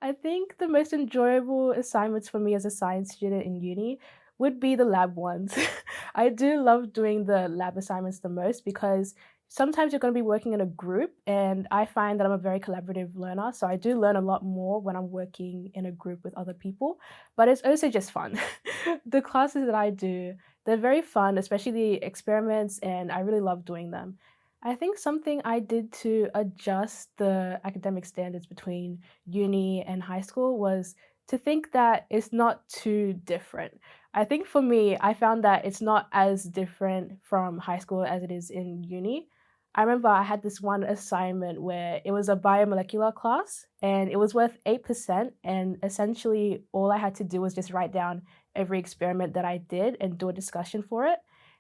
I think the most enjoyable assignments for me as a science student in uni would be the lab ones. I do love doing the lab assignments the most because sometimes you're going to be working in a group, and I find that I'm a very collaborative learner. So I do learn a lot more when I'm working in a group with other people, but it's also just fun. The classes that I do, they're very fun, especially the experiments, and I really love doing them. I think something I did to adjust the academic standards between uni and high school was to think that it's not too different. I think for me, I found that it's not as different from high school as it is in uni. I remember I had this one assignment where it was a biomolecular class and it was worth 8%. And essentially, all I had to do was just write down every experiment that I did and do a discussion for it.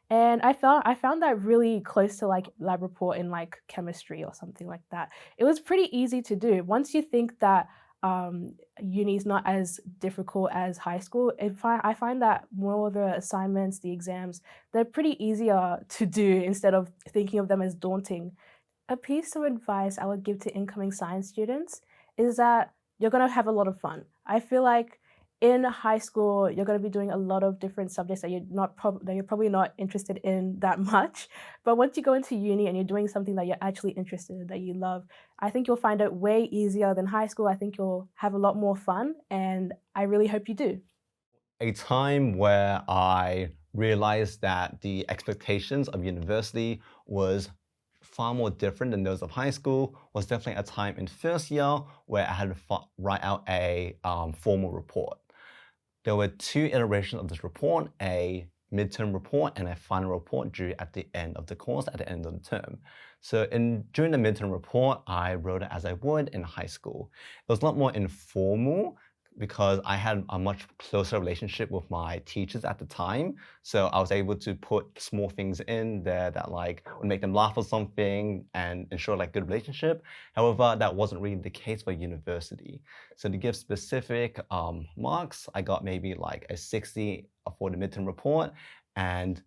And I found that really close to like lab report in like chemistry or something like that. It was pretty easy to do. Once you think that uni is not as difficult as high school, I find that more of the assignments, the exams, they're pretty easier to do instead of thinking of them as daunting. A piece of advice I would give to incoming science students is that you're gonna have a lot of fun. I feel like in high school, you're gonna be doing a lot of different subjects that you're probably not interested in that much. But once you go into uni and you're doing something that you're actually interested in, that you love, I think you'll find it way easier than high school. I think you'll have a lot more fun, and I really hope you do. A time where I realized that the expectations of university was far more different than those of high school was definitely a time in first year where I had to write out a formal report. There were two iterations of this report, a midterm report and a final report due at the end of the course, at the end of the term. So during the midterm report, I wrote it as I would in high school. It was a lot more informal because I had a much closer relationship with my teachers at the time. So I was able to put small things in there that like would make them laugh or something and ensure like good relationship. However, that wasn't really the case for university. So to give specific marks, I got maybe like a 60 for the midterm report. And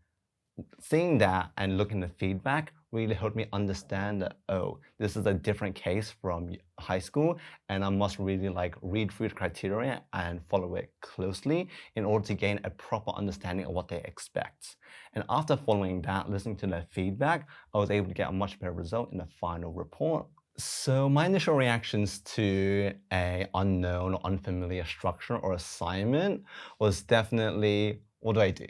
seeing that and looking at the feedback really helped me understand that, oh, this is a different case from high school, and I must really like read through the criteria and follow it closely in order to gain a proper understanding of what they expect. And after following that, listening to their feedback, I was able to get a much better result in the final report. So my initial reactions to a unknown or unfamiliar structure or assignment was definitely, what do I do?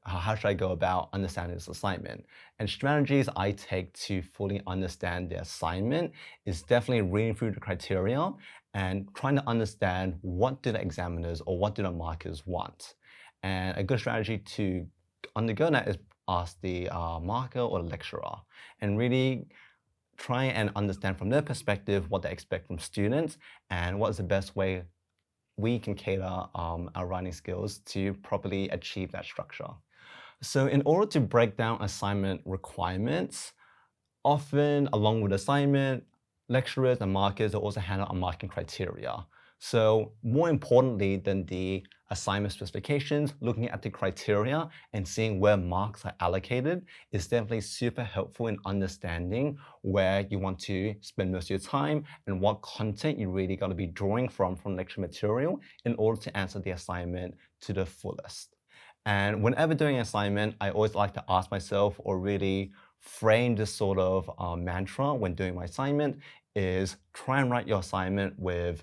How should I go about understanding this assignment? And strategies I take to fully understand the assignment is definitely reading through the criteria and trying to understand what do the examiners or what do the markers want. And a good strategy to undergo that is ask the marker or lecturer and really try and understand from their perspective what they expect from students and what is the best way we can cater our writing skills to properly achieve that structure. So in order to break down assignment requirements, often along with assignment, lecturers and markers are also handle on marking criteria. So more importantly than the assignment specifications, looking at the criteria and seeing where marks are allocated is definitely super helpful in understanding where you want to spend most of your time and what content you really got to be drawing from lecture material in order to answer the assignment to the fullest. And whenever doing an assignment, I always like to ask myself or really frame this sort of mantra when doing my assignment is try and write your assignment with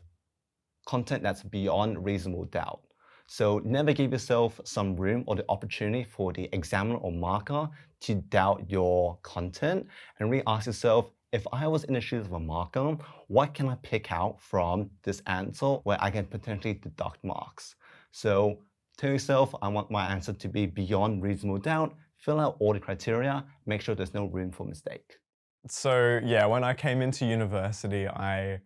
content that's beyond reasonable doubt. So never give yourself some room or the opportunity for the examiner or marker to doubt your content and really ask yourself, if I was in the shoes of a marker, what can I pick out from this answer where I can potentially deduct marks? So tell yourself, I want my answer to be beyond reasonable doubt, fill out all the criteria, make sure there's no room for mistake. So yeah, when I came into university, I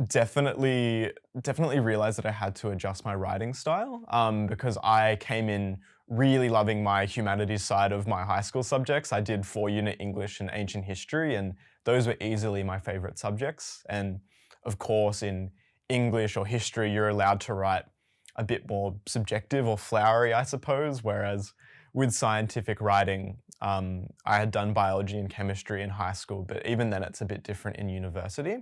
definitely realized that I had to adjust my writing style because I came in really loving my humanities side of my high school subjects. I did 4-unit English and ancient history, and those were easily my favorite subjects. And of course, in English or history, you're allowed to write a bit more subjective or flowery, I suppose, whereas with scientific writing, I had done biology and chemistry in high school, but even then it's a bit different in university.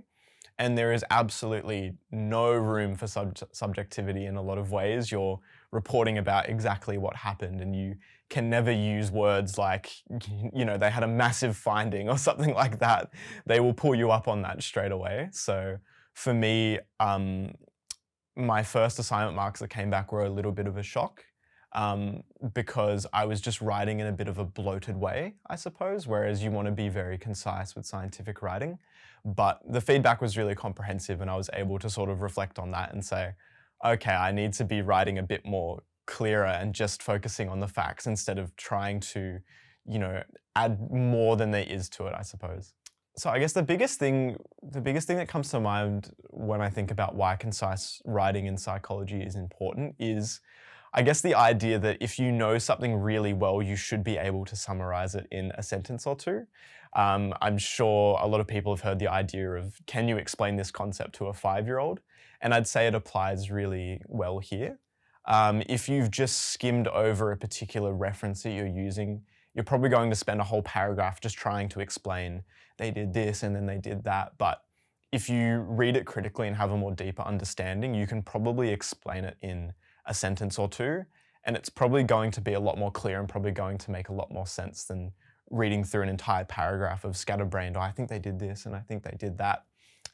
And there is absolutely no room for subjectivity in a lot of ways. You're reporting about exactly what happened, and you can never use words like, they had a massive finding or something like that. They will pull you up on that straight away. So for me, my first assignment marks that came back were a little bit of a shock, because I was just writing in a bit of a bloated way, I suppose, whereas you want to be very concise with scientific writing. But the feedback was really comprehensive, and I was able to sort of reflect on that and say, okay, I need to be writing a bit more clearer and just focusing on the facts instead of trying to, add more than there is to it, I suppose. So I guess the biggest thing that comes to mind when I think about why concise writing in psychology is important is, I guess, the idea that if you know something really well, you should be able to summarize it in a sentence or two. I'm sure a lot of people have heard the idea of, can you explain this concept to a 5-year-old? And I'd say it applies really well here. If you've just skimmed over a particular reference that you're using, you're probably going to spend a whole paragraph just trying to explain they did this and then they did that. But if you read it critically and have a more deeper understanding, you can probably explain it in a sentence or two, and it's probably going to be a lot more clear and probably going to make a lot more sense than reading through an entire paragraph of scatterbrained, I think they did this and I think they did that.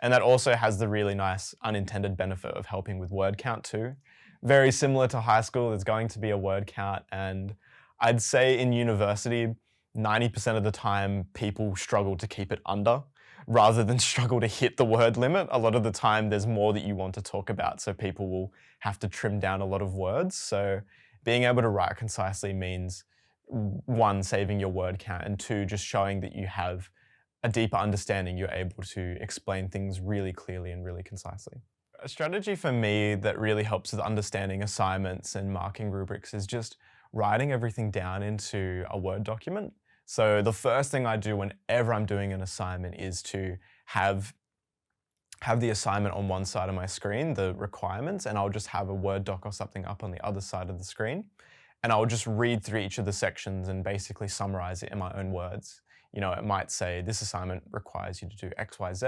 And that also has the really nice unintended benefit of helping with word count too. Very similar to high school, there's going to be a word count, and I'd say in university, 90% of the time people struggle to keep it under rather than struggle to hit the word limit. A lot of the time there's more that you want to talk about, so people will have to trim down a lot of words. So being able to write concisely means, 1, saving your word count, and 2, just showing that you have a deeper understanding. You're able to explain things really clearly and really concisely. A strategy for me that really helps with understanding assignments and marking rubrics is just writing everything down into a Word document. So the first thing I do whenever I'm doing an assignment is to have the assignment on one side of my screen, the requirements, and I'll just have a Word doc or something up on the other side of the screen. And I'll just read through each of the sections and basically summarize it in my own words. It might say this assignment requires you to do X, Y, Z,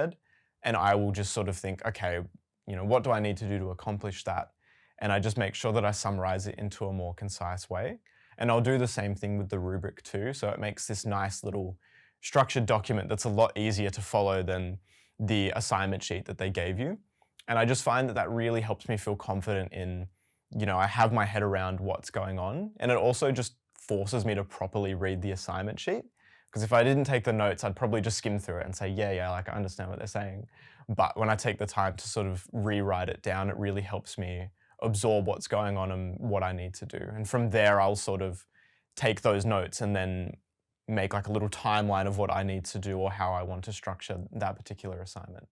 and I will just sort of think, okay, what do I need to do to accomplish that? And I just make sure that I summarize it into a more concise way. And I'll do the same thing with the rubric too. So it makes this nice little structured document that's a lot easier to follow than the assignment sheet that they gave you. And I just find that that really helps me feel confident in, I have my head around what's going on. And it also just forces me to properly read the assignment sheet. Because if I didn't take the notes, I'd probably just skim through it and say, yeah, like I understand what they're saying. But when I take the time to sort of rewrite it down, it really helps me absorb what's going on and what I need to do. And from there, I'll sort of take those notes and then make like a little timeline of what I need to do or how I want to structure that particular assignment.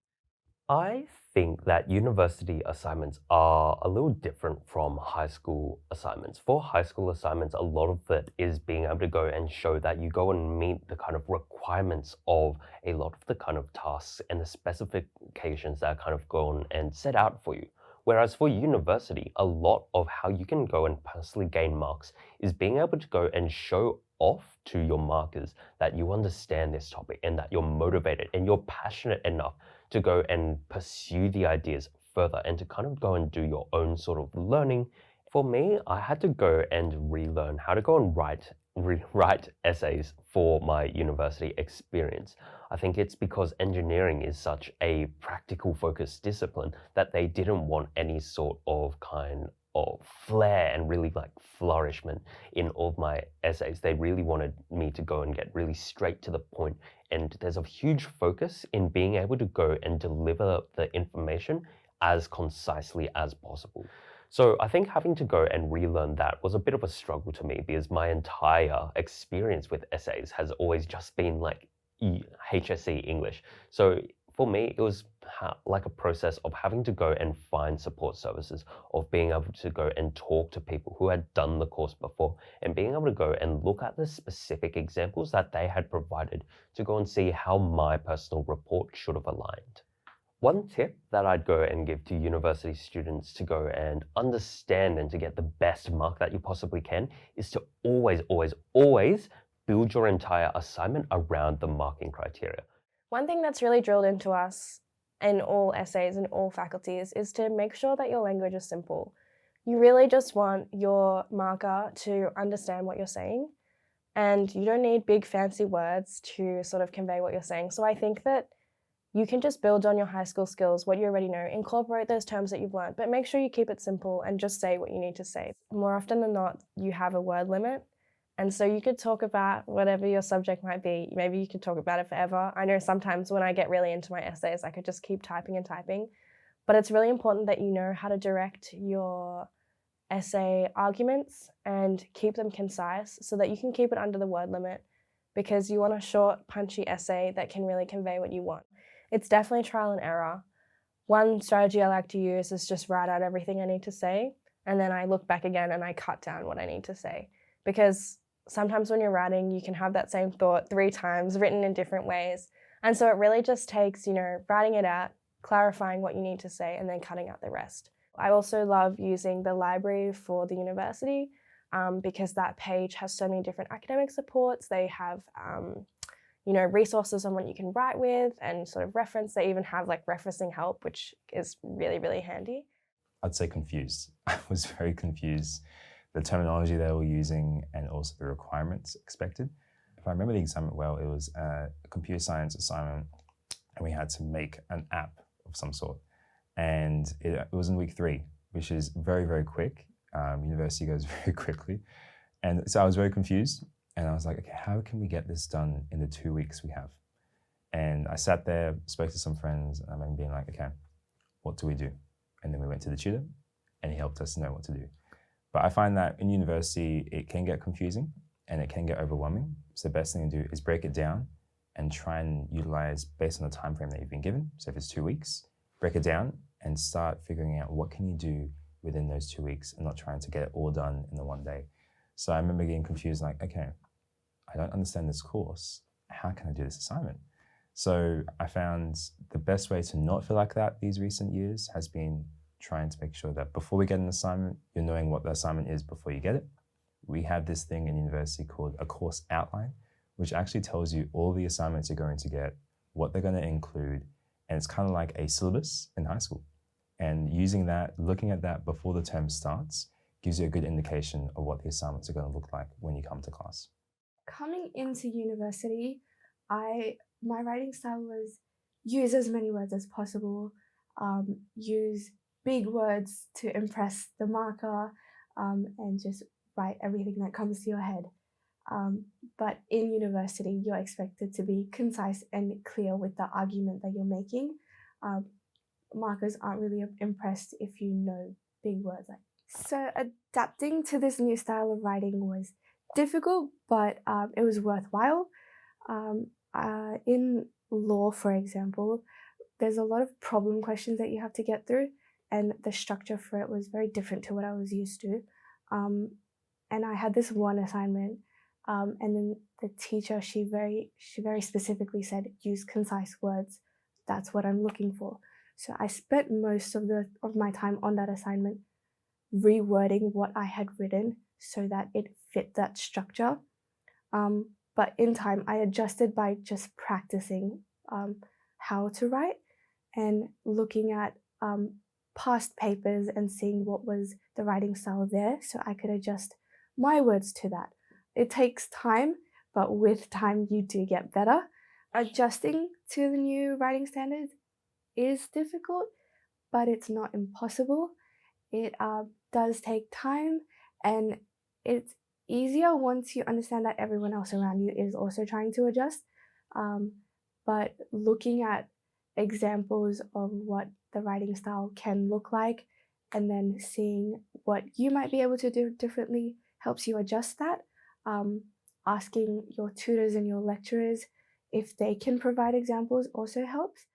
I think that university assignments are a little different from high school assignments. For high school assignments, a lot of it is being able to go and show that you go and meet the kind of requirements of a lot of the kind of tasks and the specifications that are kind of gone and set out for you. Whereas for university, a lot of how you can go and personally gain marks is being able to go and show off to your markers that you understand this topic and that you're motivated and you're passionate enough to go and pursue the ideas further and to kind of go and do your own sort of learning. For me, I had to go and relearn how to go and write essays for my university experience. I think it's because engineering is such a practical focused discipline that they didn't want any sort of kind of flair and really like flourishment in all of my essays. They really wanted me to go and get really straight to the point. And there's a huge focus in being able to go and deliver the information as concisely as possible. So I think having to go and relearn that was a bit of a struggle to me because my entire experience with essays has always just been like HSC English. So for me, it was like a process of having to go and find support services, of being able to go and talk to people who had done the course before, and being able to go and look at the specific examples that they had provided to go and see how my personal report should have aligned. One tip that I'd go and give to university students to go and understand and to get the best mark that you possibly can is to always, always, always build your entire assignment around the marking criteria. One thing that's really drilled into us in all essays and all faculties is to make sure that your language is simple. You really just want your marker to understand what you're saying, and you don't need big fancy words to sort of convey what you're saying. So I think that you can just build on your high school skills, what you already know, incorporate those terms that you've learned, but make sure you keep it simple and just say what you need to say. More often than not, you have a word limit. And so you could talk about whatever your subject might be. Maybe you could talk about it forever. I know sometimes when I get really into my essays, I could just keep typing and typing. But it's really important that you know how to direct your essay arguments and keep them concise so that you can keep it under the word limit, because you want a short, punchy essay that can really convey what you want. It's definitely trial and error. One strategy I like to use is just write out everything I need to say, and then I look back again and I cut down what I need to say. Because sometimes when you're writing, you can have that same thought 3 times written in different ways. And so it really just takes, writing it out, clarifying what you need to say, and then cutting out the rest. I also love using the library for the university because that page has so many different academic supports. They have resources on what you can write with and sort of reference. They even have like referencing help, which is really, really handy. I'd say confused. I was very confused. The terminology they were using and also the requirements expected. If I remember the assignment well, it was a computer science assignment and we had to make an app of some sort. And it was in week 3, which is very, very quick. University goes very quickly. And so I was very confused. And I was like, okay, how can we get this done in the 2 weeks we have? And I sat there, spoke to some friends, and I remember being like, okay, what do we do? And then we went to the tutor, and he helped us know what to do. But I find that in university, it can get confusing, and it can get overwhelming. So the best thing to do is break it down and try and utilize based on the time frame that you've been given. So if it's 2 weeks, break it down and start figuring out what can you do within those 2 weeks and not trying to get it all done in the one day. So I remember getting confused, like, okay, I don't understand this course. How can I do this assignment? So I found the best way to not feel like that these recent years has been trying to make sure that before we get an assignment, you're knowing what the assignment is before you get it. We have this thing in university called a course outline, which actually tells you all the assignments you're going to get, what they're going to include, and it's kind of like a syllabus in high school. And using that, looking at that before the term starts, gives you a good indication of what the assignments are going to look like when you come to class. Coming into university, my writing style was use as many words as possible, use big words to impress the marker, and just write everything that comes to your head. But in university, you're expected to be concise and clear with the argument that you're making. Markers aren't really impressed if you know big words. So adapting to this new style of writing was difficult, but it was worthwhile. In law, for example, there's a lot of problem questions that you have to get through, and the structure for it was very different to what I was used to. And I had this one assignment, and then the teacher, she very specifically said, use concise words. That's what I'm looking for. So I spent most of my time on that assignment rewording what I had written so that it fit that structure. But in time, I adjusted by just practicing how to write and looking at past papers and seeing what was the writing style there so I could adjust my words to that. It takes time, but with time you do get better. Adjusting to the new writing standards is difficult, but it's not impossible. It does take time, and it's easier once you understand that everyone else around you is also trying to adjust. But looking at examples of what the writing style can look like and then seeing what you might be able to do differently helps you adjust that. Asking your tutors and your lecturers if they can provide examples also helps.